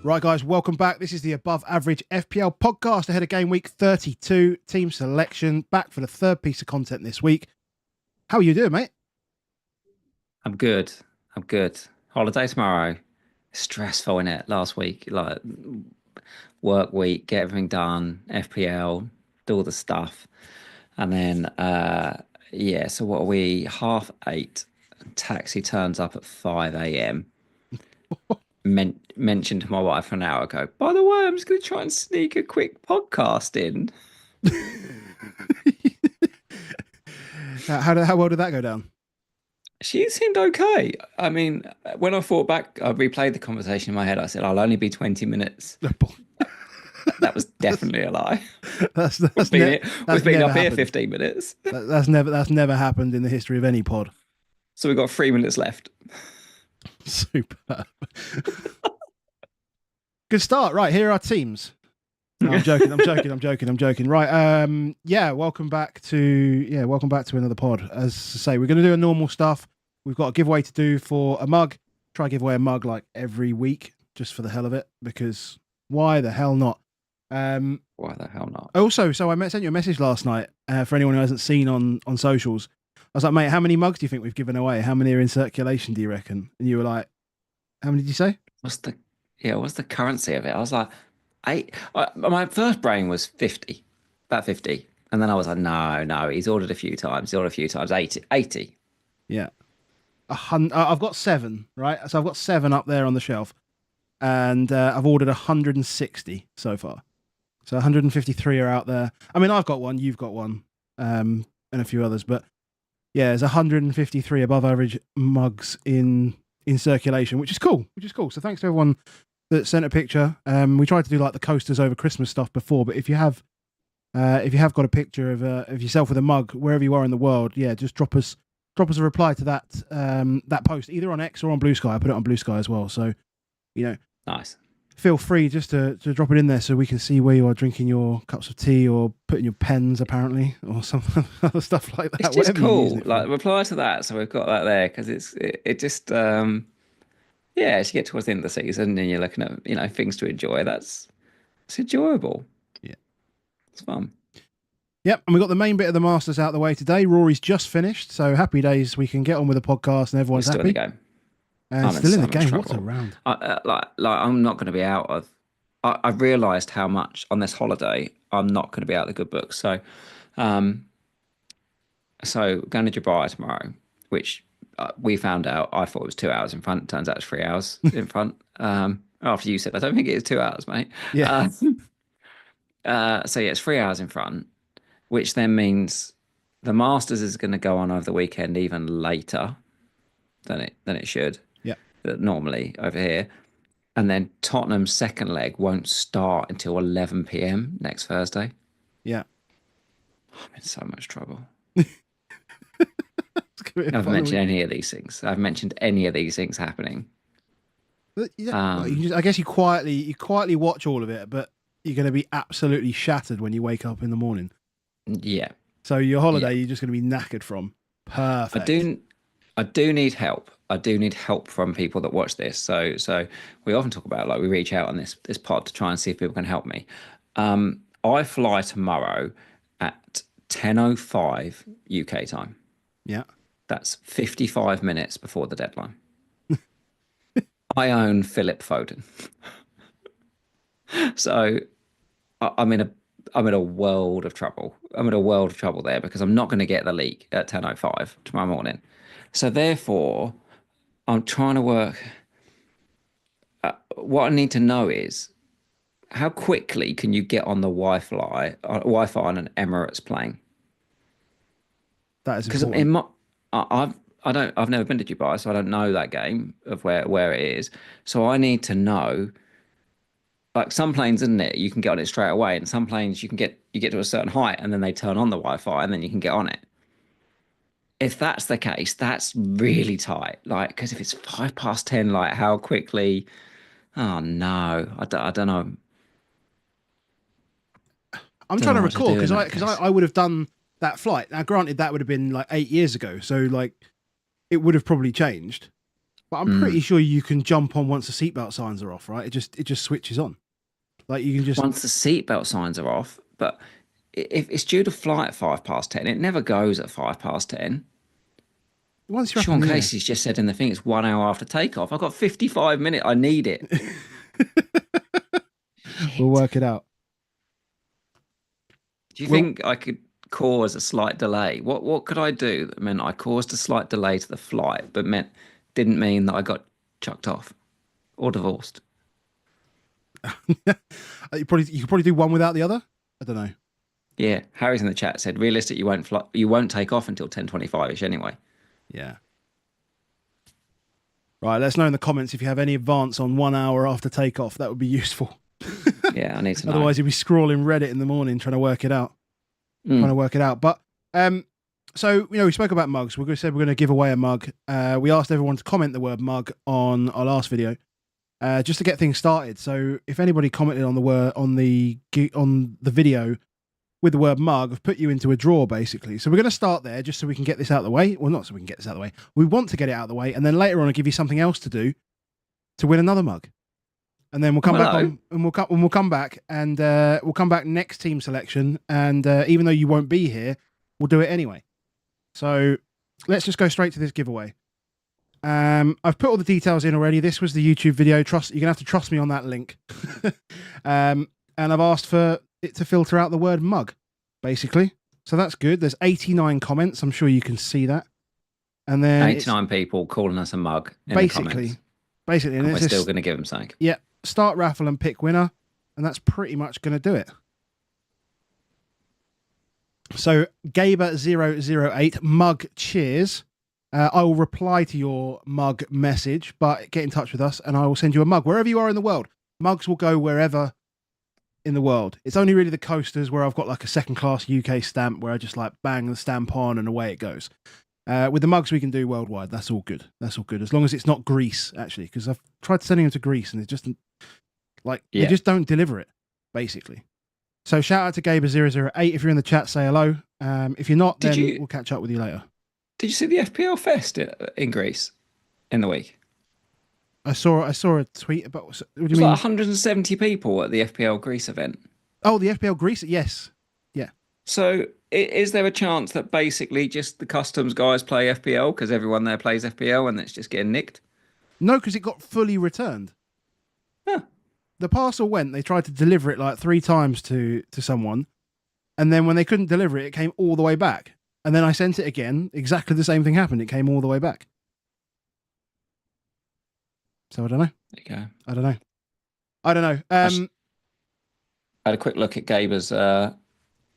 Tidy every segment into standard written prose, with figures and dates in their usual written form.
Right, guys, welcome back. This is the Above Average FPL podcast ahead of game week 32, team selection, back for the third piece of content this week. How are you doing, mate? I'm good. Holiday tomorrow. Stressful, innit? Last week, like work week, get everything done, FPL, do all the stuff. And then, so what are we? 8:30. Taxi turns up at 5 a.m. Mentioned to my wife an hour ago, by the way, I'm just going to try and sneak a quick podcast in. How well did that go down? She seemed okay. I mean, when I thought back, I replayed the conversation in my head. I said, I'll only be 20 minutes. That was definitely a lie. We've been up here 15 minutes. That's never happened in the history of any pod. So we've got 3 minutes left. Superb. Good start. Right, here are our teams. No, I'm joking. Right. Welcome back to another pod. As I say, we're going to do a normal stuff. We've got a giveaway to do for a mug. Try give away a mug like every week, just for the hell of it, because why the hell not? Why the hell not? Also, so I sent you a message last night for anyone who hasn't seen on socials. I was like, mate, how many mugs do you think we've given away? How many are in circulation, do you reckon? And you were like, how many did you say? What's the currency of it? I was like, my first brain was 50, about 50. And then I was like, no, he's ordered a few times. 80. Yeah. I've got 7, right? So I've got 7 up there on the shelf. And I've ordered 160 so far. So 153 are out there. I mean, I've got one, you've got one, and a few others. But yeah, there's 153 above average mugs in circulation, which is cool. So thanks to everyone that sent a picture. We tried to do like the coasters over Christmas stuff before, but if you have got a picture of yourself with a mug wherever you are in the world, yeah, just drop us a reply to that post either on X or on Blue Sky. I put it on Blue Sky as well, so nice. Feel free just to drop it in there so we can see where you are drinking your cups of tea or putting your pens, apparently, or some other stuff like that. It's just cool. Like reply to that, so we've got that there because it just as you get towards the end of the season and you're looking at things to enjoy. It's enjoyable. Yeah, it's fun. Yep, and we got the main bit of the Masters out of the way today. Rory's just finished, so happy days. We can get on with the podcast and everyone's happy. Still in the game. Still in the game. What a round! I'm not going to be out of. I've realised how much on this holiday I'm not going to be out of the good books. So, going to Dubai tomorrow, which we found out. I thought it was 2 hours in front. Turns out it's 3 hours in front. After you said, I don't think it is 2 hours, mate. Yeah. It's 3 hours in front, which then means the Masters is going to go on over the weekend even later than it should. Normally over here, and then Tottenham's second leg won't start until 11 p.m. next Thursday. Yeah, I'm in so much trouble. I haven't mentioned any of these things. Happening. Yeah, I guess you quietly watch all of it, but you're going to be absolutely shattered when you wake up in the morning. Yeah. So your holiday, you're just going to be knackered from. Perfect. I do need help. I do need help from people that watch this. So we often talk about, like, we reach out on this pod to try and see if people can help me. I fly tomorrow at 10:05 UK time. Yeah. That's 55 minutes before the deadline. I own Philip Foden. So I'm in a world of trouble. I'm in a world of trouble there because I'm not going to get the leak at 10:05 tomorrow morning. So therefore, I'm trying to work. What I need to know is how quickly can you get on the Wi-Fi on an Emirates plane? That is important. Because I've never been to Dubai, so I don't know that game of where it is. So I need to know. Like some planes, isn't it? You can get on it straight away, and some planes you get to a certain height, and then they turn on the Wi-Fi, and then you can get on it. If that's the case, that's really tight. Like, because if it's 10:05, like how quickly? Oh no, I don't know. I'm trying to recall because I would have done that flight. Now, granted, that would have been like 8 years ago, so like it would have probably changed. But I'm pretty sure you can jump on once the seatbelt signs are off, right? It just switches on. Like you can just Once the seatbelt signs are off, but if it's due to fly at 10:05, it never goes at 10:05. once you're up in Sean the air. Casey's just said in the thing it's 1 hour after takeoff. I've got 55 minutes. I need it. We'll work it out. Do you think I could cause a slight delay? What could I do that meant I caused a slight delay to the flight, but didn't mean that I got chucked off or divorced? You could probably do one without the other. I don't know. Yeah, Harry's in the chat said realistic. You won't take off until 10:25ish anyway. Yeah. Right, let us know in the comments if you have any advance on 1 hour after takeoff. That would be useful. Yeah, I need to know. Otherwise, you'd be scrolling Reddit in the morning trying to work it out. But so we spoke about mugs. We said we're going to give away a mug. We asked everyone to comment the word mug on our last video, just to get things started. So if anybody commented on the word on the video with the word mug, I've put you into a draw basically. So we're going to start there just so we can get this out of the way. Well, not so we can get this out of the way. We want to get it out of the way, and then later on I'll give you something else to do to win another mug. And then we'll come back on, and we'll come back, and we'll come back next team selection. And even though you won't be here, we'll do it anyway. So let's just go straight to this giveaway. I've put all the details in already. This was the YouTube video. You're gonna have to trust me on that link. And I've asked for it to filter out the word mug, basically. So that's good. There's 89 comments. I'm sure you can see that. And then 89 people calling us a mug. In the comments. Basically, and we're still going to give them something. Yeah. Start raffle and pick winner, and that's pretty much going to do it. So Gaber008 mug cheers. I will reply to your mug message, but get in touch with us and I will send you a mug wherever you are in the world. Mugs will go wherever in the world. It's only really the coasters where I've got like a second class UK stamp where I just like bang the stamp on and away it goes. With the mugs we can do worldwide. That's all good. That's all good. As long as it's not Greece, actually, because I've tried sending them to Greece and it's just like, they just don't deliver it, basically. So shout out to Gaber008. If you're in the chat, say hello. If you're not, then we'll catch up with you later. Did you see the FPL Fest in Greece in the week? I saw a tweet about. What do you mean? Like 170 people at the FPL Greece event. Oh, the FPL Greece. Yes. Yeah. So is there a chance that basically just the customs guys play FPL because everyone there plays FPL and it's just getting nicked? No, because it got fully returned. Huh. The parcel went. They tried to deliver it like 3 times to someone, and then when they couldn't deliver it, it came all the way back. And then I sent it again. Exactly the same thing happened. It came all the way back. So I don't know. There you go. I don't know. I had a quick look at Gaber's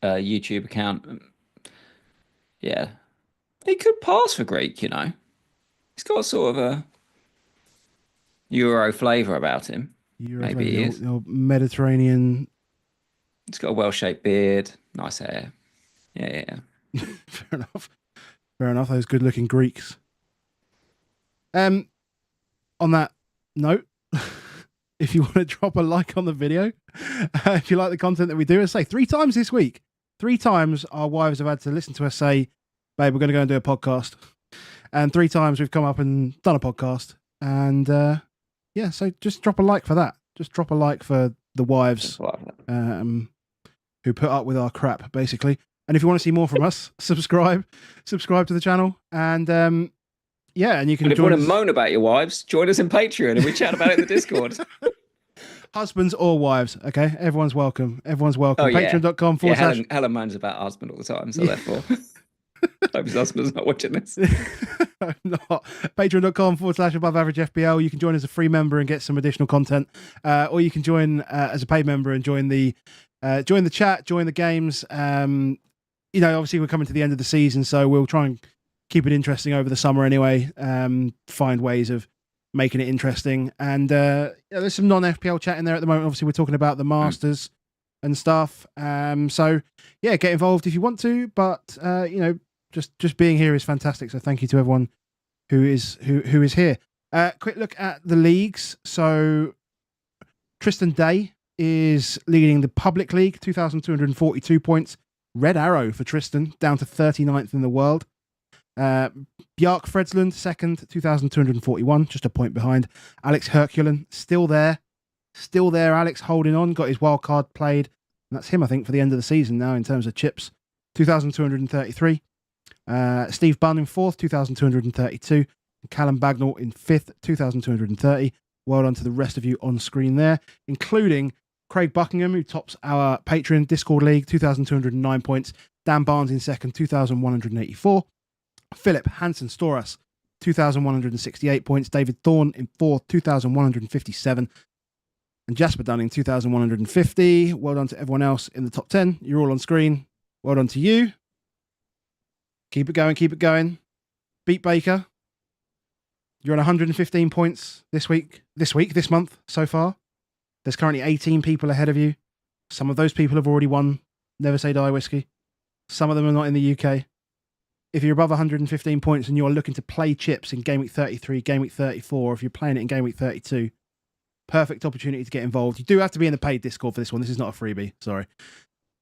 YouTube account. Yeah, he could pass for Greek. He's got sort of a Euro flavour about him. Maybe he is. Your Mediterranean. He's got a well-shaped beard, nice hair. Yeah. Fair enough. Those good-looking Greeks. On that note, if you want to drop a like on the video, if you like the content that we do, say 3 times this week. 3 times our wives have had to listen to us say, "Babe, we're going to go and do a podcast," and 3 times we've come up and done a podcast. And so just drop a like for that. Just drop a like for the wives who put up with our crap, basically. And if you want to see more from us, subscribe to the channel, and and you can. And if you want to moan about your wives, join us in Patreon, and we chat about it in the Discord. Husbands or wives, okay? Everyone's welcome. Oh, yeah. Patreon.com / Helen moans about her husband all the time, so therefore, hope his husband's not watching this. I'm not. Patreon.com / above average FPL. You can join as a free member and get some additional content, or you can join as a paid member and join the chat, join the games. Obviously we're coming to the end of the season, so we'll try and keep it interesting over the summer anyway. Find ways of making it interesting, and there's some non-FPL chat in there at the moment. Obviously we're talking about the Masters and stuff, so yeah, get involved if you want to, but just being here is fantastic, so thank you to everyone who is here. Quick look at the leagues. So Tristan Day is leading the public league, 2,242 points. Red arrow for Tristan, down to 39th in the world. Bjark Fredslund, second, 2,241, just a point behind. Alex Herculen, still there. Still there, Alex, holding on. Got his wild card played. And that's him, I think, for the end of the season now in terms of chips. 2,233. Steve Bunn in fourth, 2,232. Callum Bagnall in fifth, 2,230. Well done to the rest of you on screen there, including Craig Buckingham, who tops our Patreon Discord League, 2,209 points. Dan Barnes in second, 2,184. Philip Hansen Storas, 2,168 points. David Thorne in fourth, 2,157. And Jasper Dunning, 2,150. Well done to everyone else in the top 10. You're all on screen. Well done to you. Keep it going, keep it going. Beat Baker. You're on 115 points this month so far. There's currently 18 people ahead of you. Some of those people have already won Never Say Die Whiskey. Some of them are not in the UK. If you're above 115 points and you're looking to play chips in Game Week 33, Game Week 34, or if you're playing it in Game Week 32, perfect opportunity to get involved. You do have to be in the paid Discord for this one. This is not a freebie. Sorry.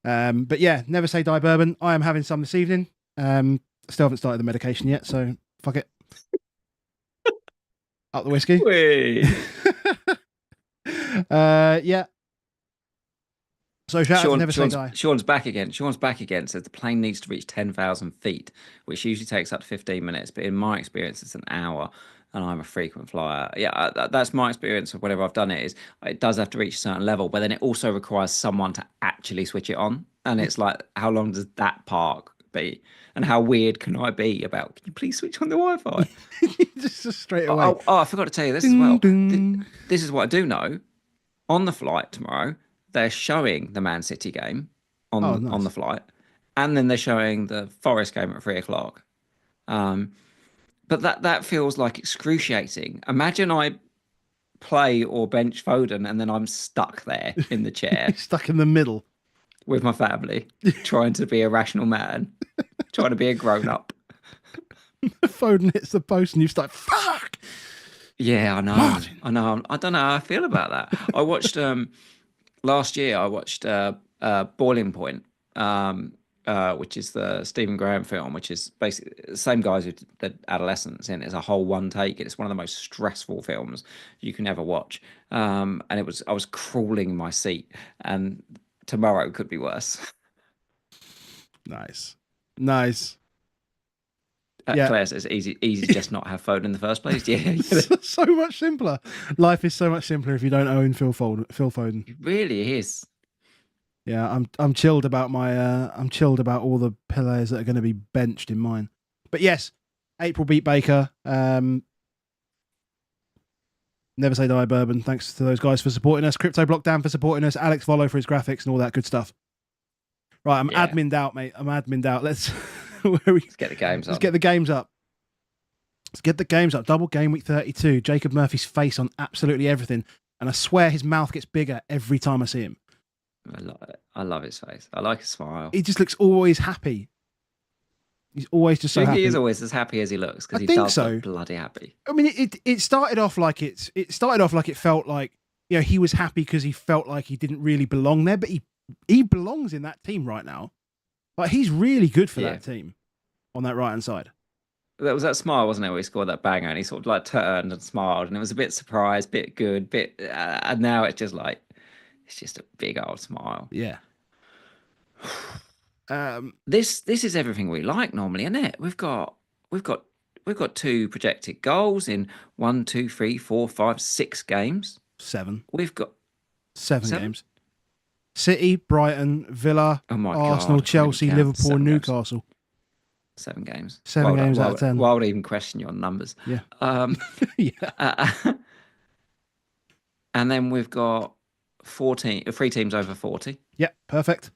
But yeah, Never Say Die Bourbon. I am having some this evening. Still haven't started the medication yet, so fuck it. Up the whiskey. Yeah. So shout out to Never Say Die. Sean's back again. Says the plane needs to reach 10,000 feet, which usually takes up to 15 minutes. But in my experience, it's an hour, and I'm a frequent flyer. Yeah, that's my experience of whenever I've done it. Is it does have to reach a certain level, but then it also requires someone to actually switch it on. And it's like, how long does that park be? And how weird can I be about, can you please switch on the Wi-Fi? just straight away. Oh, I forgot to tell you this as well. This is what I do know. On the flight tomorrow, they're showing the Man City game on the flight, and then they're showing the Forest game at 3:00. But that feels like excruciating. Imagine I play or bench Foden, and then I'm stuck there in the chair, stuck in the middle with my family, trying to be a rational man, trying to be a grown up. Foden hits the post, and you start fuck. Yeah, I know. Martin. I know. I don't know how I feel about that. I watched last year. I watched Boiling Point, which is the Stephen Graham film, which is basically the same guys who did Adolescence in. It's a whole one take. It's one of the most stressful films you can ever watch. And I was crawling in my seat. And tomorrow could be worse. Nice. Claire says easy just not have Foden in the first place. Yeah, so much simpler. Life is so much simpler if you don't own Phil Foden. It really is. Yeah, I'm chilled about I'm chilled about all the players that are going to be benched in mine. But yes, April beat Baker. Never Say Die Bourbon. Thanks to those guys for supporting us. Crypto Block Dan for supporting us. Alex Vollo for his graphics and all that good stuff. Right, I'm admined out, mate. I'm admined out. Let's get the games up. Let's get the games up. Let's get the games up. Double Game Week 32. Jacob Murphy's face on absolutely everything. And I swear his mouth gets bigger every time I see him. I love his face. I like his smile. He just looks always happy. He's always just so happy. He is always as happy as he looks because he does look bloody happy. I mean, it started off like it felt like, you know, he was happy because he felt like he didn't really belong there, but he belongs in that team right now. Like, he's really good for that team on that right hand side. That was that smile, wasn't it, where he scored that banger and he sort of like turned and smiled and it was a bit surprised, bit good, and now it's just like, it's just a big old smile. Yeah. This is everything we like normally, isn't it? We've got 2 projected goals in 1, 2, 3, 4, 5, 6 games. 7. We've got 7 games. City, Brighton, Villa, Arsenal, Chelsea, Liverpool, Newcastle. 7 games. 7 games out of 10. Why would I even question your numbers? Yeah. And then we've got 3 teams over 40. Yep, perfect.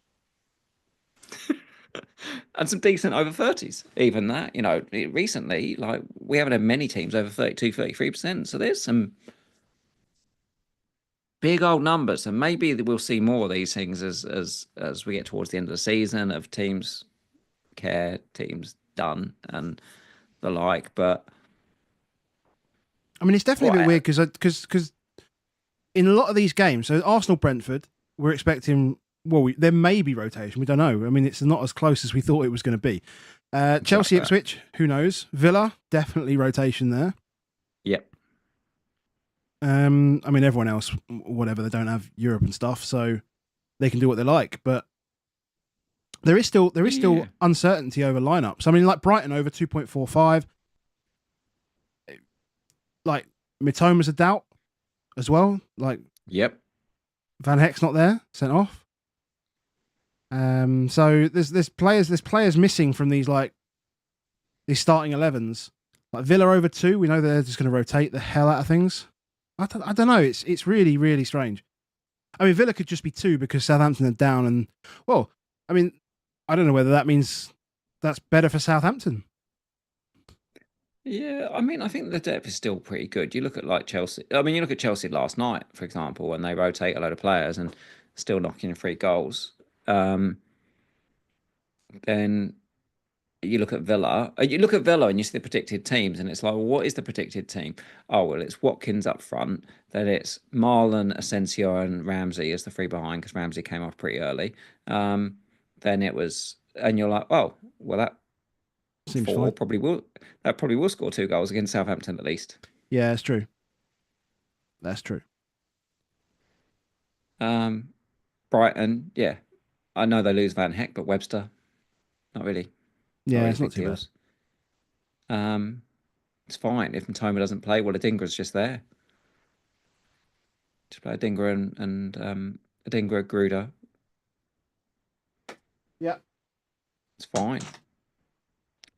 And some decent over 30s. Even that, you know, recently, like, we haven't had many teams over 32, 33%. So there's some big old numbers, and maybe we'll see more of these things as we get towards the end of the season, of teams teams done and the like. But I mean, it's definitely a bit weird because in a lot of these games, so Arsenal Brentford, we're expecting, well, there may be rotation, we don't know. I mean, it's not as close as we thought it was going to be. It's like Chelsea, that. Ipswich, who knows? Villa, definitely rotation there. Yep. I mean, everyone else, whatever, they don't have Europe and stuff, so they can do what they like. But there is still Yeah. uncertainty over lineups. I mean, like Brighton over 2.45. Like Mitoma's a doubt as well. Like Yep. Van Heck's not there, sent off. So there's players missing from these starting 11s. Like Villa over 2, we know they're just going to rotate the hell out of things. I don't know. It's really, really strange. I mean, Villa could just be 2 because Southampton are down, and well, I mean, I don't know whether that means that's better for Southampton. Yeah, I mean, I think the depth is still pretty good. You look at like Chelsea. I mean, you look at Chelsea last night, for example, when they rotate a load of players and still knocking in 3 goals. Then you look at Villa. You look at Villa and you see the predicted teams, and it's like, well, what is the predicted team? Oh, well, it's Watkins up front. Then it's Marlon, Asensio, and Ramsey as the 3 behind because Ramsey came off pretty early. Then it was, and you're like, oh, well, that Seems 4 fine. probably will. That probably will score 2 goals against Southampton at least. Yeah, that's true. That's true. Brighton, yeah, I know they lose Van Heck, but Webster, not really. Yeah, Not really it's not big too deals. It's fine if Matoma doesn't play. Well, Adingra's just there. Just play Adingra and Adingra Gruder. bad. Yeah. It's fine.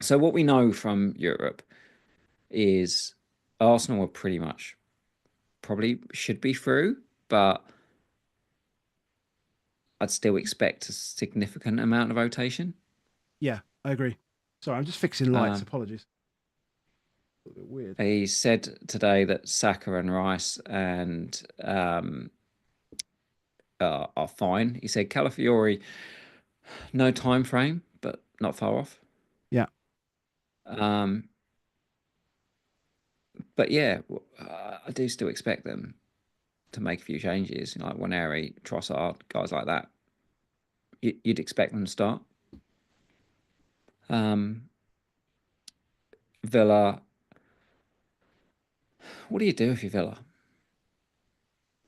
So what we know from Europe is Arsenal are pretty much probably should be through, but I'd still expect a significant amount of rotation. Yeah, I agree. Sorry, I'm just fixing lights. Apologies. A little bit weird. He said today that Saka and Rice and are fine. He said Calafiori, no time frame, but not far off. Yeah. But yeah, I do still expect them to make a few changes, like Waneri, Trossard, guys like that. You'd expect them to start. Villa. What do you do if you're Villa?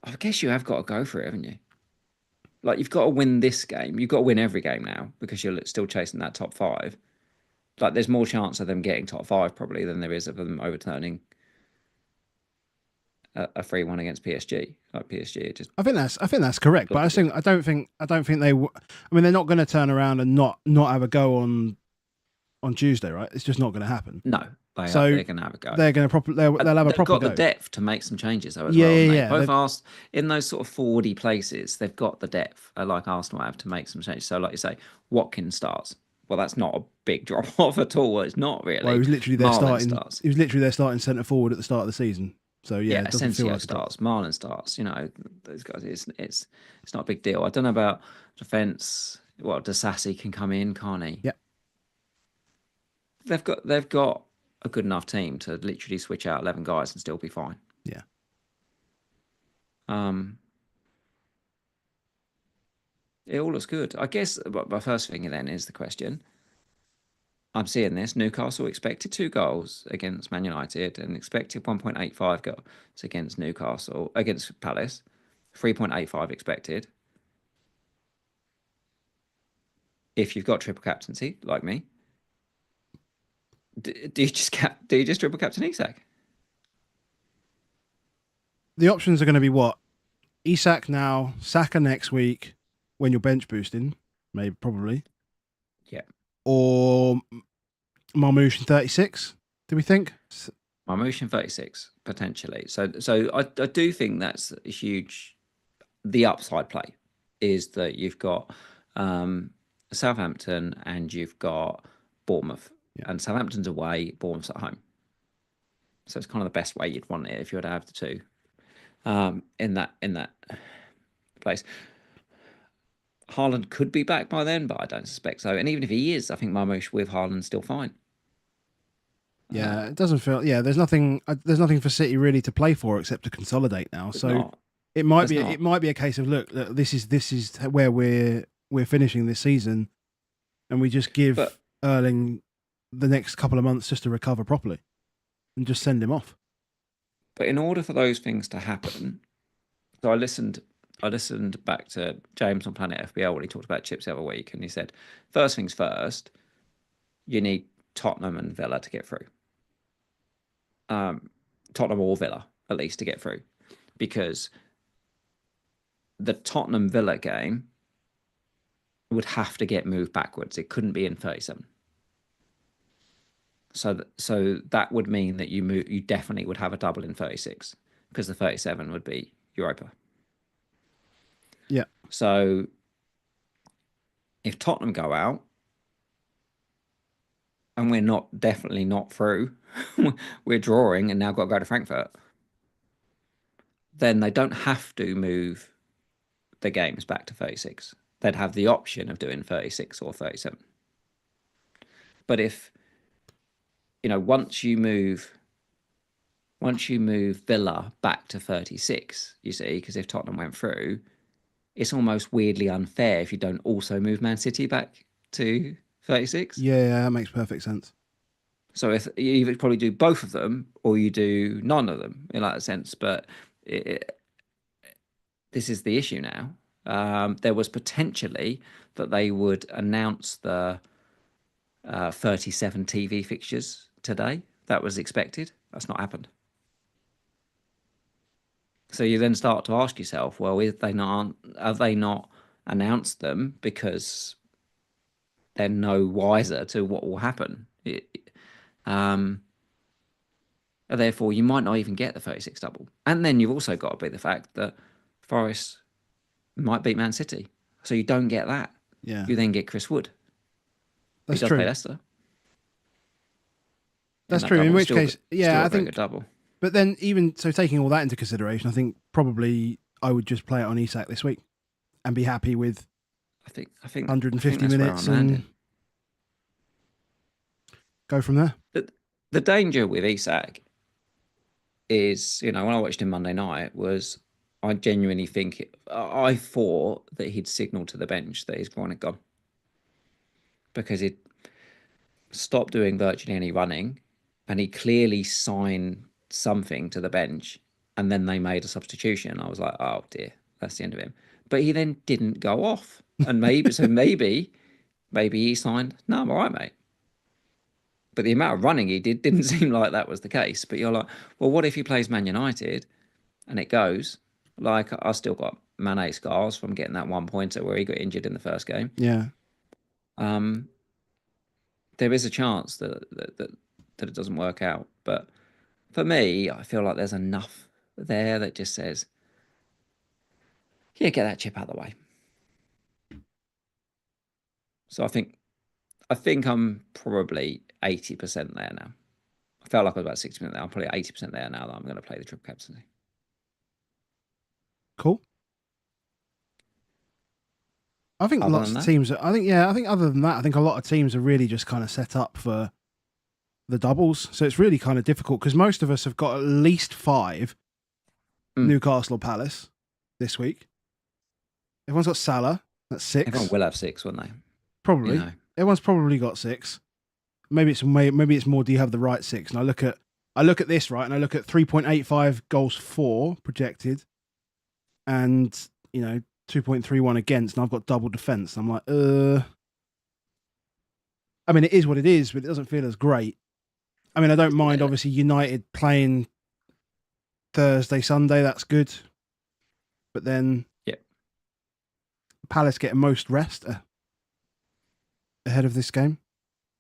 I guess you have got to go for it, haven't you? Like, you've got to win this game. You've got to win every game now because you're still chasing that top 5. Like, there's more chance of them getting top 5 probably than there is of them overturning a 3-1 against PSG. Like, PSG just. I think that's correct, but I don't think they. I mean, they're not going to turn around and not have a go on Tuesday, right? It's just not going to happen. No, they're going to have a go. They're going to they'll have a proper go. They've got the depth to make some changes though as Yeah, well. yeah. Both asked in those sort of forwardy places. They've got the depth, like Arsenal have, to make some changes. So, like you say, Watkins starts. Well, that's not a big drop off at all. It's not really. Well, he was literally their starting. He was literally their starting centre forward at the start of the season. So yeah, it doesn't feel like starts. Marlon starts. You know, those guys. It's not a big deal. I don't know about defence. Well, Disasi can come in, can't he? Yeah. They've got a good enough team to literally switch out 11 guys and still be fine. Yeah. It all looks good. I guess my first thing then is the question. I'm seeing this. Newcastle expected 2 goals against Man United and expected 1.85 goals against against Palace. 3.85 expected. If you've got triple captaincy, like me, do you just triple captain Isak? The options are going to be what? Isak now, Saka next week when you're bench boosting, probably. Yeah. Or Marmoush in 36, do we think? Marmoush in 36, potentially. So I do think that's a huge. The upside play is that you've got Southampton and you've got Bournemouth. Yeah. And Southampton's away, Bournemouth's at home. So it's kind of the best way you'd want it if you were to have the 2 in that place. Haaland could be back by then, but I don't suspect so. And even if he is, I think Marmoush with Haaland's still fine. Yeah, it doesn't feel. Yeah, there's nothing for City really to play for except to consolidate now. So it might be a case of look, this is where we're finishing this season, and we just give Erling the next couple of months just to recover properly and just send him off. But in order for those things to happen, so I listened back to James on Planet FBL when he talked about chips the other week, and he said, first things first, you need Tottenham and Villa to get through. Tottenham or Villa, at least, to get through. Because the Tottenham Villa game would have to get moved backwards. It couldn't be in 37. So that would mean that you definitely would have a double in 36, because the 37 would be Europa. Yeah. So if Tottenham go out and we're definitely not through, we're drawing and now got to go to Frankfurt, then they don't have to move the games back to 36. They'd have the option of doing 36 or 37. But if, once you move Villa back to 36, you see, because if Tottenham went through, it's almost weirdly unfair if you don't also move Man City back to 36. Yeah, that makes perfect sense. So if you either probably do both of them or you do none of them in that sense. But this is the issue now. There was potentially that they would announce the 37 TV fixtures today. That was expected. That's not happened. So you then start to ask yourself, well, have they not announced them because they're no wiser to what will happen? Therefore, you might not even get the 36 double. And then you've also got to be the fact that Forest might beat Man City. So you don't get that. Yeah. You then get Chris Wood. That's He does true. play Leicester. That's true. In which case, yeah, I think double. But then, even so, taking all that into consideration, I think probably I would just play it on Isak this week and be happy with I think 150 minutes and go from there. The danger with Isak is, when I watched him Monday night, was I genuinely think I thought that he'd signalled to the bench that his groin had gone, because he'd stopped doing virtually any running, and he clearly signed something to the bench, and then they made a substitution. I was like, oh dear, that's the end of him. But he then didn't go off, and maybe he signed, no, I'm all right, mate. But the amount of running he didn't seem like that was the case. But you're like, well, what if he plays Man United and it goes? Like, I still got Mane scars from getting that 1 pointer where he got injured in the first game. Yeah. There is a chance that it doesn't work out. But for me, I feel like there's enough there that just says, yeah, get that chip out of the way. So I think I'm probably 80% there now. I felt like I was about 60% there. I'm probably 80% there now that I'm going to play the triple captaincy. Cool. I think lots of teams. I think other than that, I think a lot of teams are really just kind of set up for the doubles. So it's really kind of difficult because most of us have got at least 5 Newcastle or Palace this week. Everyone's got Salah. That's 6. Everyone will have 6, won't they? Probably. Everyone's probably got 6. Maybe it's more. Do you have the right 6? And I look at this, right, and I look at 3.85 goals for projected, and 2.31 against, and I've got double defense. I'm like, I mean, it is what it is, but it doesn't feel as great. I mean, I don't mind, obviously, United playing Thursday, Sunday. That's good. But then, Palace getting most rest ahead of this game.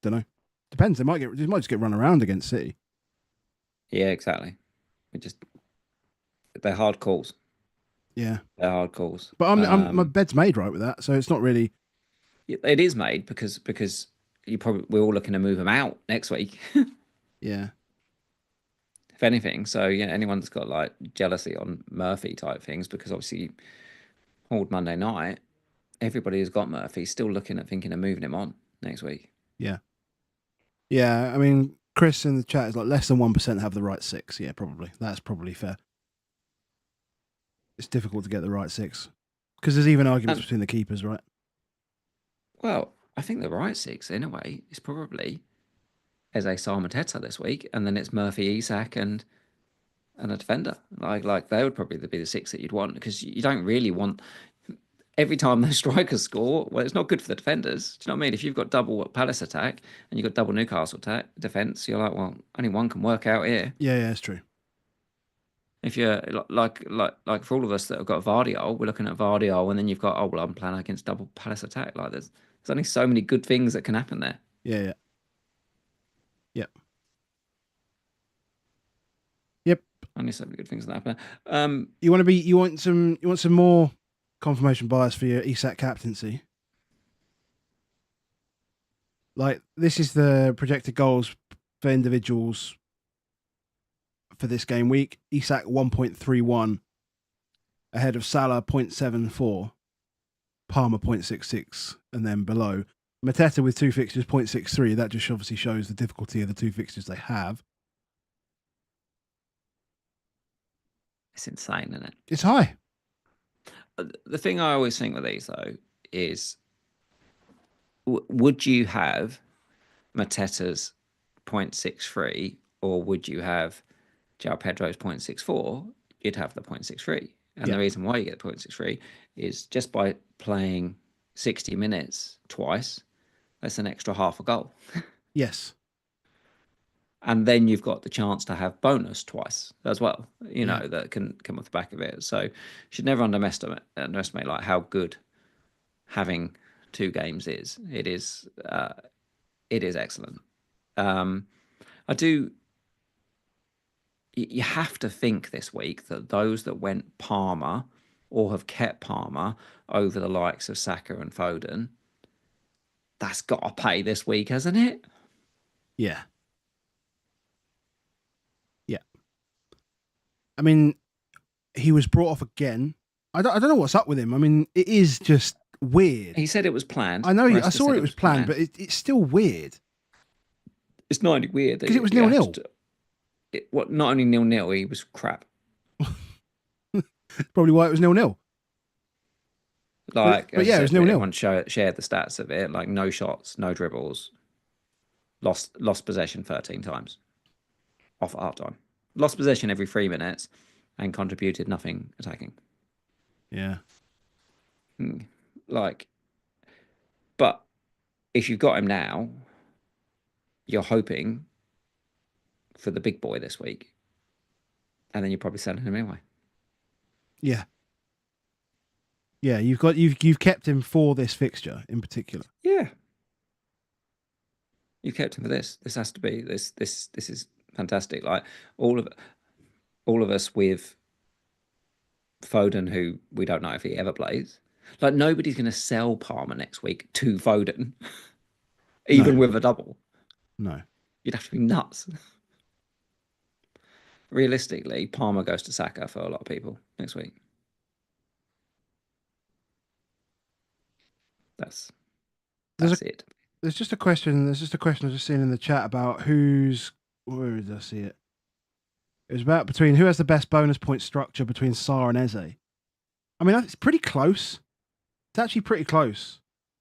Don't know. Depends. They might just get run around against City. Yeah, exactly. They're hard calls. Yeah, they're hard calls. But my bed's made right with that, so it's not really. It is made because we're all looking to move them out next week. Yeah. If anything, so anyone that's got like jealousy on Murphy type things, because obviously hold Monday night, everybody who's got Murphy still looking at thinking of moving him on next week. Yeah. Yeah, I mean, Chris in the chat is like less than 1% have the right 6. Yeah, probably. That's probably fair. It's difficult to get the right 6 because there's even arguments between the keepers, right? Well, I think the right 6 in a way is probably Eze Sarmateta this week, and then it's Murphy, Isak, and a defender. Like they would probably be the 6 that you'd want, because you don't really want every time those strikers score. Well, it's not good for the defenders. Do you know what I mean? If you've got double Palace attack and you've got double Newcastle defense, you're like, well, only one can work out here. Yeah, it's true. If you're like for all of us that have got Vardiol, we're looking at Vardiol, and then you've got, oh well, I'm planning against double Palace attack. Like there's only so many good things that can happen there. Yeah. Yep. Only so many good things that happen. You want some more confirmation bias for your Isak captaincy. Like, this is the projected goals for individuals for this game week. Isak 1.31 ahead of Salah 0.74, Palmer 0.66, and then below Mateta with 2 fixtures 0.63. That just obviously shows the difficulty of the 2 fixtures they have. It's insane, isn't it? It's high. The thing I always think with these, though, is would you have Mateta's 0.63, or would you have João Pedro's 0.64? You'd have the 0.63. And the reason why you get the 0.63 is just by playing 60 minutes twice, that's an extra half a goal. Yes. And then you've got the chance to have bonus twice as well, that can come off the back of it. So you should never underestimate like how good having 2 games is. It is excellent. You have to think this week that those that went Palmer or have kept Palmer over the likes of Saka and Foden, that's got to pay this week, hasn't it? Yeah. I mean, he was brought off again. I don't know what's up with him. I mean, it is just weird. He said it was planned. I know. I saw it was planned, but it's still weird. It's not only weird because it was 0-0. Not only 0-0, he was crap. Probably why it was 0-0. Like, but yeah, it was 0-0. Everyone shared the stats of it. Like, no shots, no dribbles, lost possession 13 times off at half time. Lost possession every 3 minutes and contributed nothing attacking. Yeah. But if you've got him now, you're hoping for the big boy this week, and then you're probably selling him anyway. Yeah. Yeah, you've kept him for this fixture in particular. Yeah. You've kept him for this. This has to be this is fantastic. Like all of us with Foden, who we don't know if he ever plays. Like nobody's going to sell Palmer next week to Foden, even with a double. No, you'd have to be nuts. Realistically, Palmer goes to Saka for a lot of people next week. That's it. There's just a question. I've just seen in the chat about where did I see it? It was about between who has the best bonus point structure between Sarr and Eze. I mean, it's pretty close. It's actually pretty close.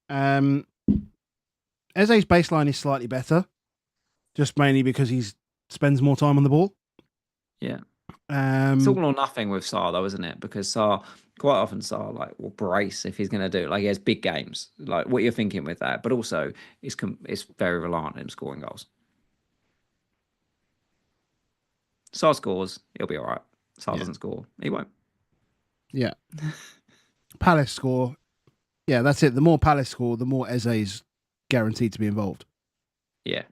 Eze's baseline is slightly better, just mainly because he spends more time on the ball. Yeah. It's all or nothing with Sarr, though, isn't it? Because quite often Sarr will brace if he's going to do it. Like he has big games, like what you're thinking with that, but also it's very reliant on him scoring goals. Sarr scores, he'll be all right. Sarr doesn't score, he won't. Yeah. Palace score. Yeah, that's it. The more Palace score, the more Eze's guaranteed to be involved. Yeah.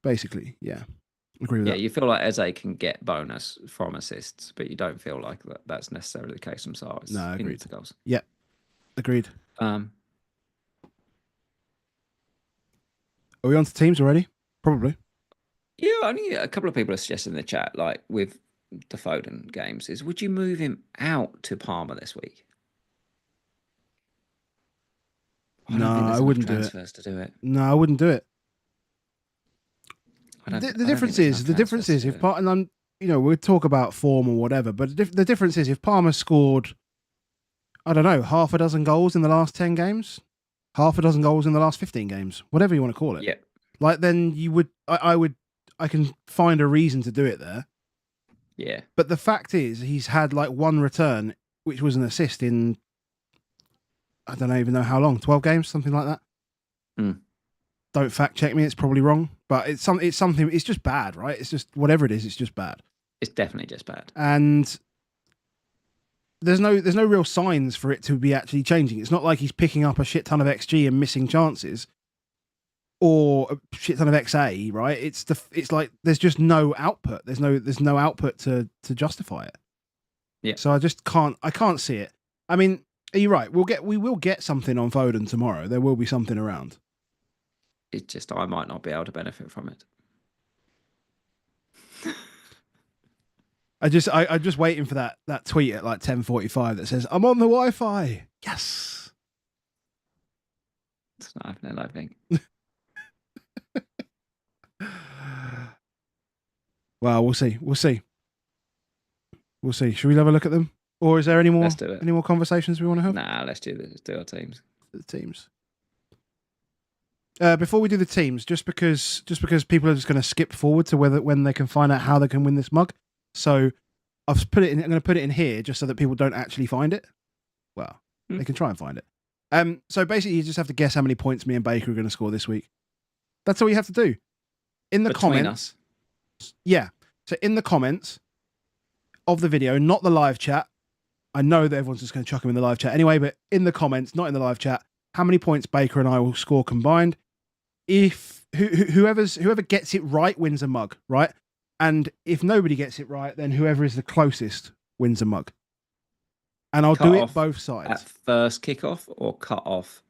Basically, yeah. Agree with that. Yeah, you feel like Eze can get bonus from assists, but you don't feel like that's necessarily the case from Sarr. No, agreed. Goals. Yeah, agreed. Are we on to teams already? Probably. Yeah, only a couple of people are suggesting in the chat, like with the Foden games, is would you move him out to Palmer this week? I wouldn't do it. To do it. No, I wouldn't do it. The difference is if Palmer, and we'll talk about form or whatever, but the difference is if Palmer scored, I don't know, half a dozen goals in the last 10 games, half a dozen goals in the last 15 games, whatever you want to call it. Yeah. like then you would I can find a reason to do it there. Yeah. But the fact is, he's had like one return, which was an assist in I don't even know how long, 12 games, something like that. Mm. Don't fact check me; it's probably wrong, but it's something. It's just bad, right? It's just whatever it is. It's just bad, It's definitely just bad. and there's no real signs for it to be actually changing. It's not like he's picking up a shit ton of XG and missing chances, or a shit ton of XA, right? It's like there's just no output. There's no output to justify it. Yeah. So I can't see it. I mean, are you right? We will get something on Foden tomorrow. There will be something around. It's just I might not be able to benefit from it. I'm just waiting for that tweet at like 10:45 that says I'm on the Wi-Fi. Yes. It's not happening, I think. Well, we'll see. We'll see. We'll see. Should we have a look at them, or is there any more Let's do it. any more conversations we want to have? Nah, let's do this. Let's do our teams. The teams. Before we do the teams, just because people are just going to skip forward to when they can find out how they can win this mug. So I've put it in. I'm going to put it in here just so that people don't actually find it. Well, they can try and find it. So basically, you just have to guess how many points me and Baker are going to score this week. That's all you have to do. In the Between comments, us. yeah. So in the comments of the video, not the live chat. I know that everyone's just going to chuck them in the live chat anyway, but in the comments, not in the live chat, how many points Baker and I will score combined? If whoever gets it right wins a mug, right? And if nobody gets it right, then whoever is the closest wins a mug. And I'll do it both sides. At first kickoff or cut off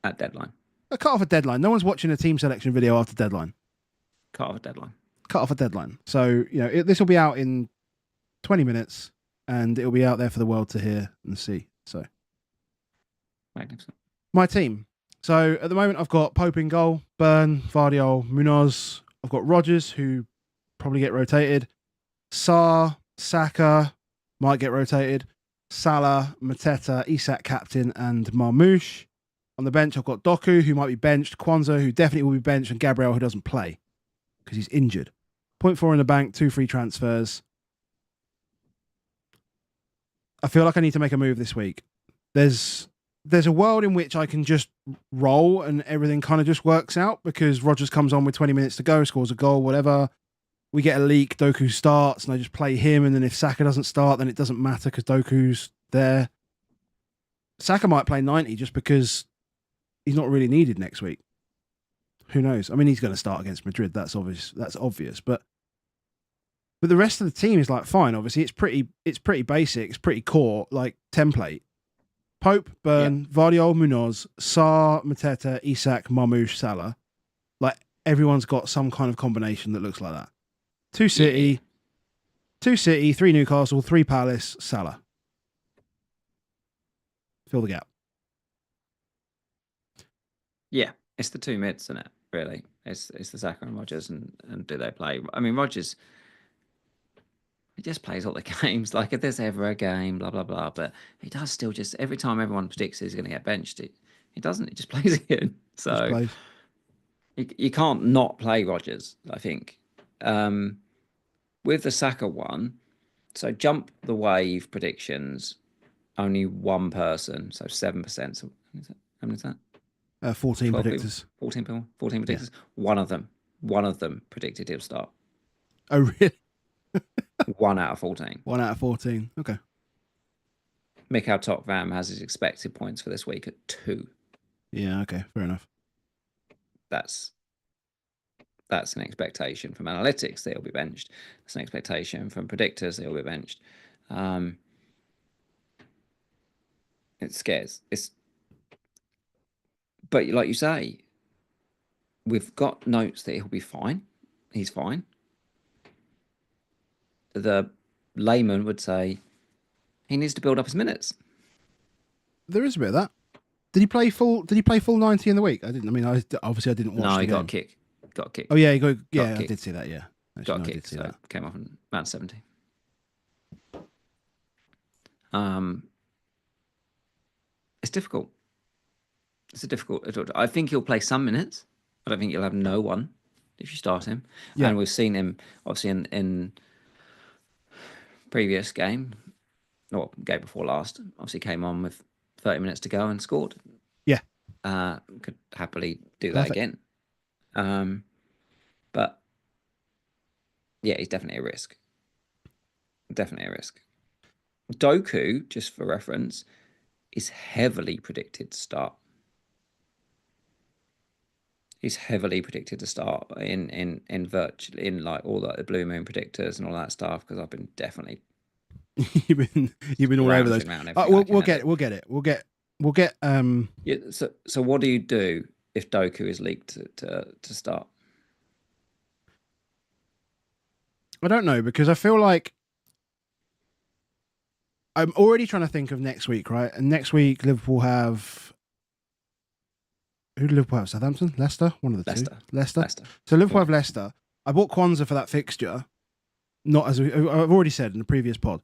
at deadline? A cut off a deadline. No one's watching a team selection video after deadline. Cut off a deadline. Cut off a deadline. So, this will be out in 20 minutes and it'll be out there for the world to hear and see. So, Magnificent. My team. So at the moment, I've got Pope in goal, Burn, Vardiol, Munoz. I've got Rodgers, who probably get rotated. Sarr, Saka might get rotated. Salah, Mateta, Isak captain, and Marmoush. On the bench, I've got Doku, who might be benched. Kwanzaa, who definitely will be benched. And Gabriel, who doesn't play because he's injured. 0.4 in the bank, 2 free transfers. I feel like I need to make a move this week. There's a world in which I can just roll and everything kind of just works out because Rodgers comes on with 20 minutes to go, scores a goal, whatever. We get a leak, Doku starts, and I just play him. And then if Saka doesn't start, then it doesn't matter because Doku's there. Saka might play 90 just because he's not really needed next week. Who knows? I mean, he's going to start against Madrid. That's obvious. But the rest of the team is like fine. Obviously, it's pretty basic. It's pretty core, like template. Pope, Burn, Vardiol, Munoz, Sarr, Mateta, Isak, Marmoush, Salah. Like everyone's got some kind of combination that looks like that. 2 City, 3 Newcastle, 3 Palace, Salah. Fill the gap. Yeah, it's the 2 mids, isn't it? Really, it's the Saka and Rodgers, and do they play? I mean, Rodgers, he just plays all the games. Like if there's ever a game, blah blah blah. But he does still just every time everyone predicts he's going to get benched, he doesn't. He just plays again. So you can't not play Rodgers. I think with the Saka one. So jump the wave predictions. Only one person, so 7%. So how many is that? 14 predictors. 14 people. 14 predictors. Yeah. One of them predicted he'll start. Oh really? 1 out of 14. 1 out of 14. Okay. Mikhail Tokvam has his expected points for this week at 2. Yeah, okay, fair enough. That's an expectation from analytics that he'll be benched. That's an expectation from predictors that he'll be benched. It scares. But like you say, we've got notes that he'll be fine. He's fine. The layman would say he needs to build up his minutes. There is a bit of that. Did he play full 90 in the week? I didn't. I mean, obviously I didn't watch. No, he got a kick. Got a kick. Oh yeah, he got. Yeah, I did see that. Yeah, actually, got a kick. So that came off in round 70. It's difficult. I think he'll play some minutes. I don't think he'll have no one. if you start him. Yeah. And we've seen him obviously in previous game, or game before last, obviously came on with 30 minutes to go and scored. Yeah. Could happily do that Perfect. again. But yeah, he's definitely a risk. Definitely a risk. Doku, just for reference, is heavily predicted to start. He's heavily predicted to start in virtually in like all the Blue Moon predictors and all that stuff, because I've been definitely you've been all over those. rounding around everything We'll, I can we'll at get it. it. We'll get. Yeah, so what do you do if Doku is leaked to start? I don't know, because I feel like I'm already trying to think of next week, right? And next week Liverpool have. Who do Liverpool have? Southampton, Leicester, one of the Leicester. two. Leicester. Leicester. So Liverpool have Leicester. I bought Kwanzaa for that fixture. Not as I've already said in the previous pod.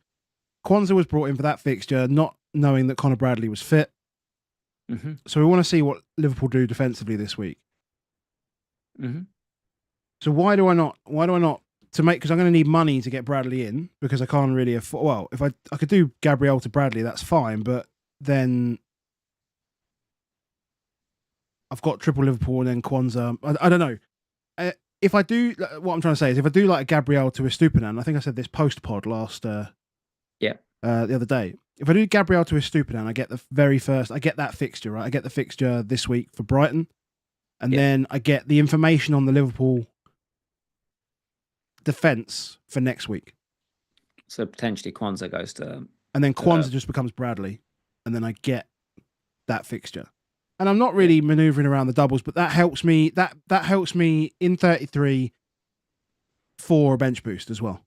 Kwanzaa was brought in for that fixture, not knowing that Conor Bradley was fit. Mm-hmm. So we want to see what Liverpool do defensively this week. Mm-hmm. So why do I not to make, because I'm going to need money to get Bradley in, because I can't really afford. Well, if I could do Gabriel to Bradley, that's fine, but then I've got triple Liverpool and then Kwanzaa. I don't know. If I do, what I'm trying to say is, if I do like a Gabriel to a Estupinan, I think I said this post pod last. The other day. If I do Gabriel to a Estupinan, I get the very first. I get that fixture, right? I get the fixture this week for Brighton, and then I get the information on the Liverpool defense for next week. So potentially Kwanzaa goes to, and then Kwanzaa just becomes Bradley, and then I get that fixture. And I'm not really manoeuvring around the doubles, but that helps me. That helps me in 33 for a bench boost as well.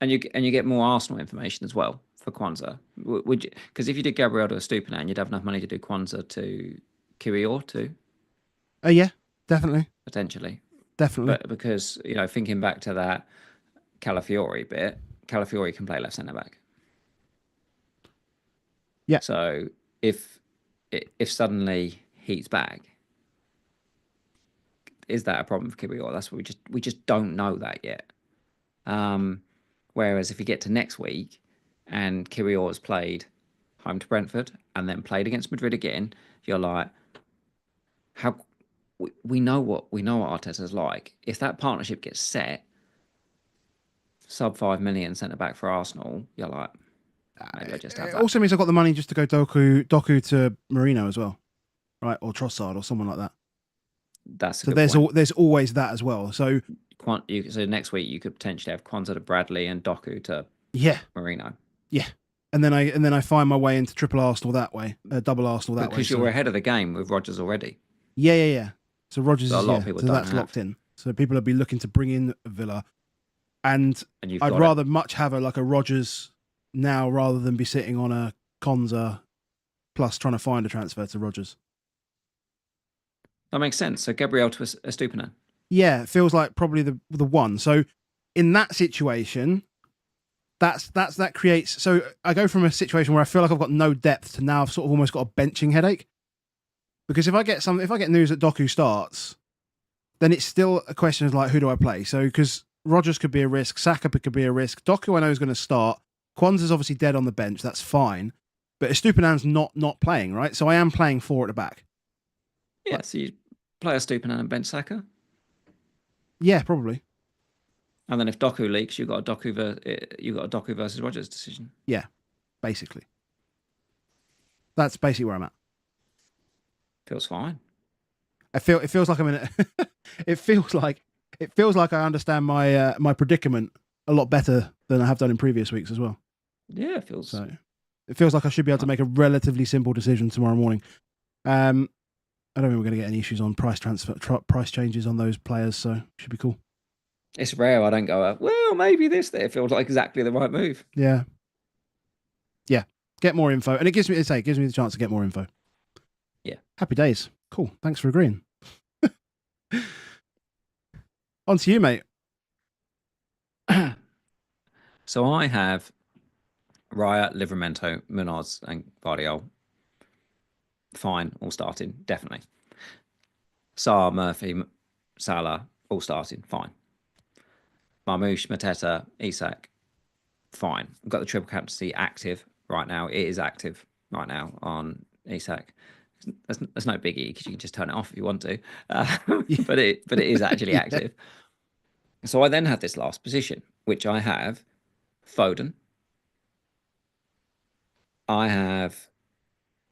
And you get more Arsenal information as well for Kwanzaa. Would you? Because if you did Gabriel to a Estupinan, you'd have enough money to do Kwanzaa to Kiwior too. Yeah, definitely, potentially. But because thinking back to that Calafiori bit, Calafiori can play left centre back. Yeah. So if suddenly he's back, is that a problem for Kiwior? That's what we just don't know that yet. Whereas if you get to next week and Kiwior has played home to Brentford and then played against Madrid again, you're like, how we know what Arteta's like. If that partnership gets set, sub 5 million centre back for Arsenal, you're like, maybe I just have that. It also means I've got the money just to go Doku to Marino as well, right? Or Trossard or someone like that. That's a good point. There's always that as well. So next week you could potentially have Kwanzaa to Bradley and Doku to Marino. Yeah. And then I find my way into triple Arsenal that way, double Arsenal that way. Because you're ahead of the game with Rodgers already. Yeah. So Rodgers a lot of people that's locked in. So people will be looking to bring in Villa, and I'd rather much have a Rodgers now rather than be sitting on a Konza plus trying to find a transfer to Rodgers. That makes sense. So Gabriel to Estupinan. Yeah, it feels like probably the one. So in that situation, that creates. So I go from a situation where I feel like I've got no depth to now I've sort of almost got a benching headache. Because if I get news that Doku starts, then it's still a question of like, who do I play? So because Rodgers could be a risk, Saka could be a risk. Doku I know is going to start. Kwanzaa's obviously dead on the bench. That's fine. But Estupinan's not playing, right? So I am playing 4 at the back. Yeah, so you play Estupinan and bench Saka? Yeah, probably. And then if Doku leaks, you've got a Doku versus Rodgers decision. Yeah, basically. That's basically where I'm at. Feels fine. It feels like I'm in a it feels like I understand my my predicament a lot better than I have done in previous weeks as well. Yeah, it feels like I should be able to make a relatively simple decision tomorrow morning. I don't think we're going to get any issues on price changes on those players, so it should be cool. It's rare I don't go, well, maybe this there feels like exactly the right move. Yeah. Get more info, and it gives me the chance to get more info. Yeah. Happy days. Cool. Thanks for agreeing. On to you, mate. So I have Raya, Livramento, Munoz, and Guardiola. Fine, all starting, definitely. Saar, Murphy, Salah, all starting, fine. Marmoush, Mateta, Isak, fine. I've got the triple captaincy active right now. It is active right now on Isak. That's no biggie because you can just turn it off if you want to, but it is actually Yeah. active. So I then have this last position, which I have Foden, I have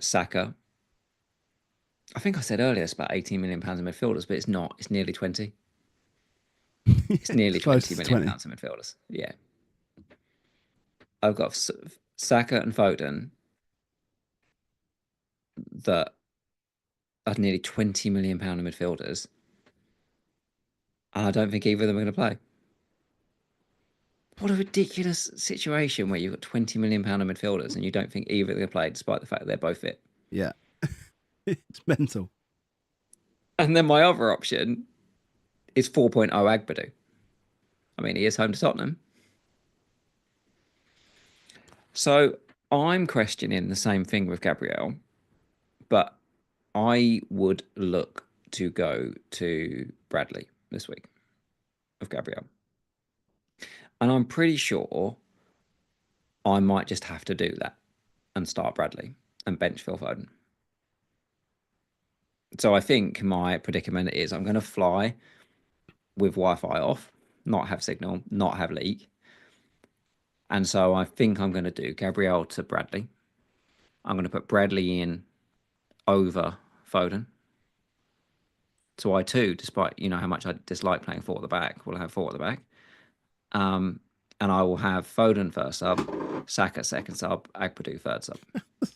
Saka. I think I said earlier it's about 18 million pounds in midfielders, but it's not. It's nearly 20. It's nearly It's close 20 to million 20. pounds in midfielders. Yeah, I've got Saka and Foden that are nearly 20 million pound in midfielders, and I don't think either of them are going to play. What a ridiculous situation where you've got 20 million pound in midfielders and you don't think either of them are going to play, despite the fact that they're both fit. Yeah. It's mental. And then my other option is 4.0 Agbadu. I mean, he is home to Tottenham. So I'm questioning the same thing with Gabriel, but I would look to go to Bradley this week of Gabriel. And I'm pretty sure I might just have to do that and start Bradley and bench Phil Foden. So I think my predicament is I'm going to fly with Wi-Fi off, not have signal, not have leak. And so I think I'm going to do Gabriel to Bradley. I'm going to put Bradley in over Foden. So I too, despite how much I dislike playing four at the back, will have four at the back. And I will have Foden first sub, Saka second sub, Agpadu third sub.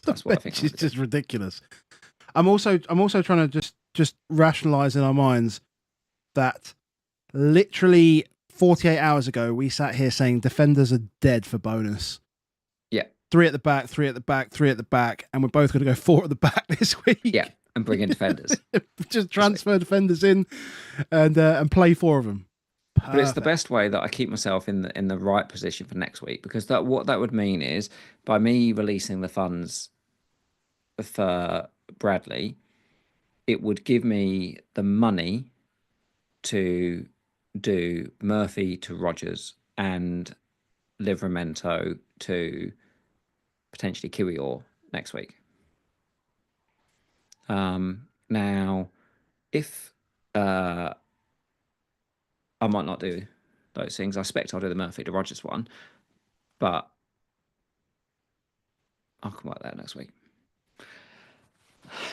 That's what I think. It's just ridiculous. I'm also trying to just rationalize in our minds that literally 48 hours ago we sat here saying defenders are dead for bonus. Yeah. 3 at the back, 3 at the back, 3 at the back, and we're both going to go 4 at the back this week. Yeah, and bring in defenders. Just transfer defenders in and play 4 of them. Perfect. But it's the best way that I keep myself in the right position for next week, because what that would mean is by me releasing the funds for Bradley, it would give me the money to do Murphy to Rogers and Livramento to potentially Kiwior next week. Now, if I might not do those things, I expect I'll do the Murphy to Rogers one, but I'll come back there next week.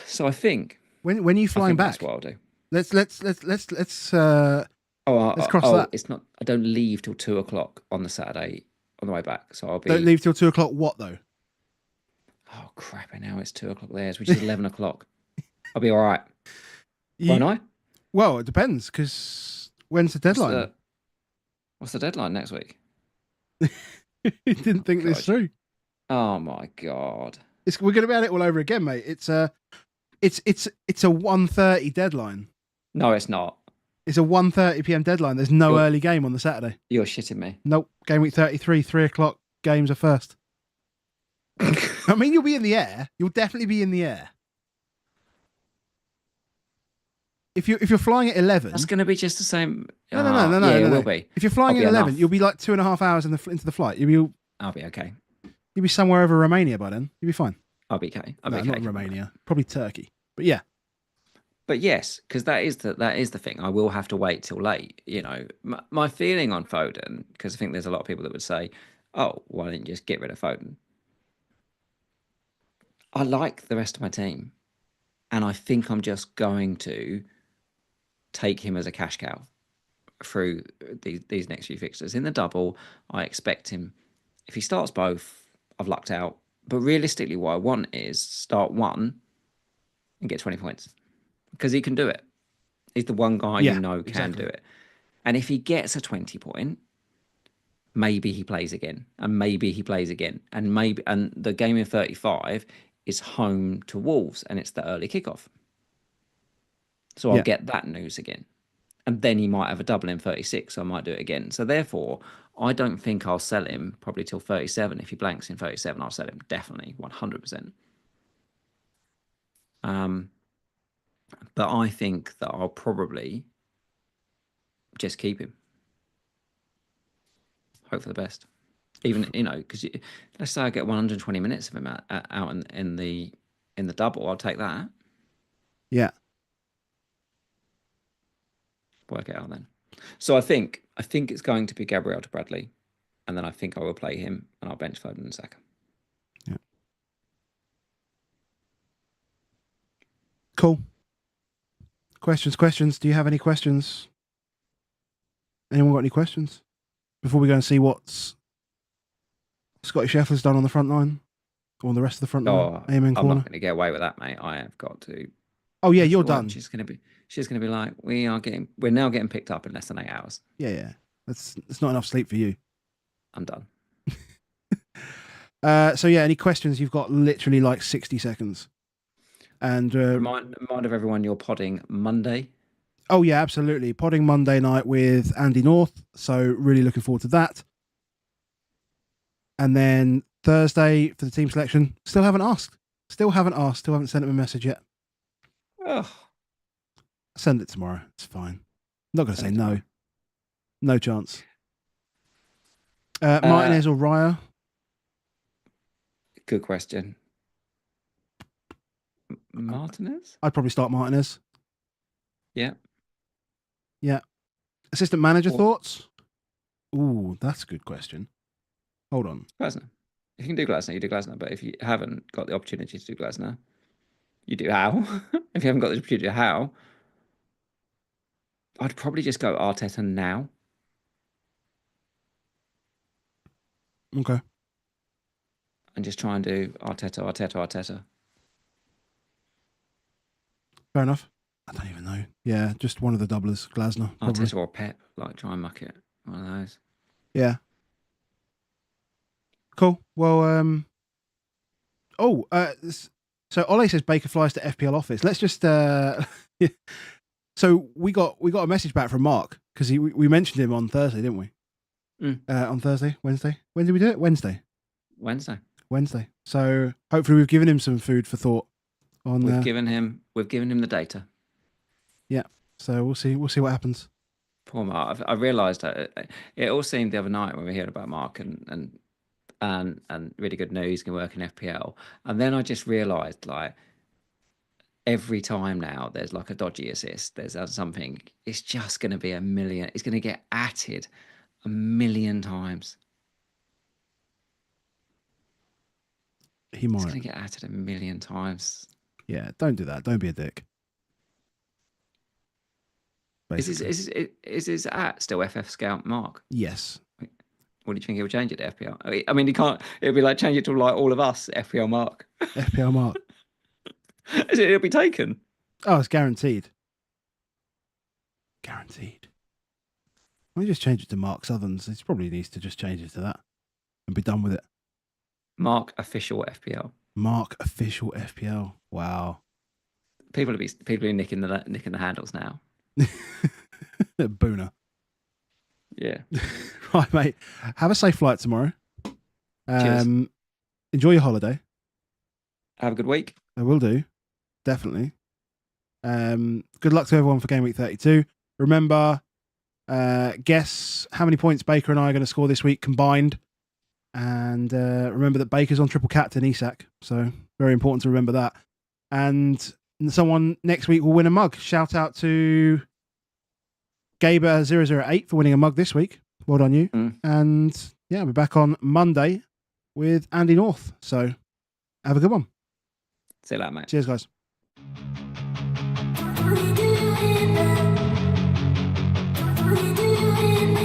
So I think when you flying back, that's what I'll do. Let's cross that. It's not. I don't leave till 2:00 on the Saturday on the way back, so I'll be. Don't leave till 2:00. What though? Oh crap! And now it's 2:00 theirs, which is 11:00. I'll be all right. Won't I? Well, it depends, because when's the deadline? What's the deadline next week? You didn't think this through. Oh my god! We're going to be at it all over again, mate. It's a 1:30 deadline. No, it's not. It's a 1:30 p.m. deadline. There's no early game on the Saturday. You're shitting me. Nope. Game week 33, 3:00 games are first. I mean, you'll be in the air. You'll definitely be in the air. If you're flying at 11, that's going to be just the same. No. Yeah, it will be. If you're flying at 11, you'll be like 2.5 hours into the flight. I'll be okay. You'll be somewhere over Romania by then. You'll be fine. I'll be okay. Not in Romania. Probably Turkey. But yeah. But yes, because that is the thing. I will have to wait till late. My feeling on Foden, because I think there's a lot of people that would say, "Oh, why don't you just get rid of Foden?" I like the rest of my team, and I think I'm just going to take him as a cash cow through these next few fixtures. In the double, I expect him, if he starts both, I've lucked out. But realistically, what I want is start one and get 20 points, because he can do it. He's the one guy can do it. And if he gets a 20 point, maybe he plays again, and maybe he plays again, and the game in 35 is home to Wolves, and it's the early kickoff. So I'll get that news again. And then he might have a double in 36, so I might do it again. So therefore, I don't think I'll sell him probably till 37. If he blanks in 37, I'll sell him definitely, 100%. But I think that I'll probably just keep him. Hope for the best. Even because let's say I get 120 minutes of him out in the double, I'll take that. Yeah. Work it out then. So I think it's going to be Gabriel to Bradley, and then I think I will play him, and I'll bench Foden and Saka. Yeah. Cool. Questions. Do you have any questions? Anyone got any questions before we go and see what's Scotty Scheffler's done on the front line, or on the rest of the front line? Amen I'm corner. not going to get away with that, mate. I have got to. Oh yeah, you're done. She's going to be like, we're now getting picked up in less than 8 hours. Yeah. It's not enough sleep for you. I'm done. So yeah, any questions? You've got literally like 60 seconds. And remind of everyone you're podding Monday. Oh yeah, absolutely. Podding Monday night with Andy North. So really looking forward to that. And then Thursday for the team selection. Still haven't asked. Still haven't sent him a message yet. Oh. Send it tomorrow. It's fine. Not going to say no. No chance. Martinez or Raya? Good question. Martinez? I'd probably start Martinez. Yeah. Assistant manager thoughts? Ooh, that's a good question. Hold on. Glasner. If you can do Glasner, you do Glasner. But if you haven't got the opportunity to do Glasner, you do Howe. If you haven't got the opportunity to Howe, I'd probably just go Arteta now. Okay. And just try and do Arteta. Fair enough. I don't even know. Yeah, just one of the doublers, Glasner. Probably. Arteta or Pep, like try and muck it. One of those. Yeah. Cool. Well, so Ole says Baker flies to FPL office. Let's just So we got a message back from Mark because we mentioned him on Thursday, didn't we? On Thursday, Wednesday. When did we do it? Wednesday. So hopefully we've given him some food for thought. We've given him the data. Yeah. So we'll see what happens. Poor Mark. I realised that it all seemed the other night when we heard about Mark and really good news, can work in FPL, and then I just realised like every time now there's like a dodgy assist, there's something. It's just going to be a million. It's going to get atted a million times. He might. It's going to get atted a million times. Yeah, don't do that. Don't be a dick. Basically. Is his at still FF Scout Mark? Yes. What do you think he'll change it to FPL? I mean, he can't. It'll be like change it to like all of us FPL Mark. FPL Mark. It'll be taken. Oh, it's guaranteed. Guaranteed. Let me just change it to Mark Southerns. He probably needs to just change it to that and be done with it. Mark official FPL. Mark official FPL. Wow. People are nicking the handles now. Booner. Yeah. Right, mate. Have a safe flight tomorrow. Cheers. Enjoy your holiday. Have a good week. I will do. Definitely. Good luck to everyone for game week 32. Remember, guess how many points Baker and I are going to score this week combined. And remember that Baker's on triple captain Isak. So very important to remember that. And someone next week will win a mug. Shout out to Gaber008 for winning a mug this week. Well done, you. And yeah, we're back on Monday with Andy North. So have a good one. See you later, mate. Cheers, guys. We do it now. We do it now.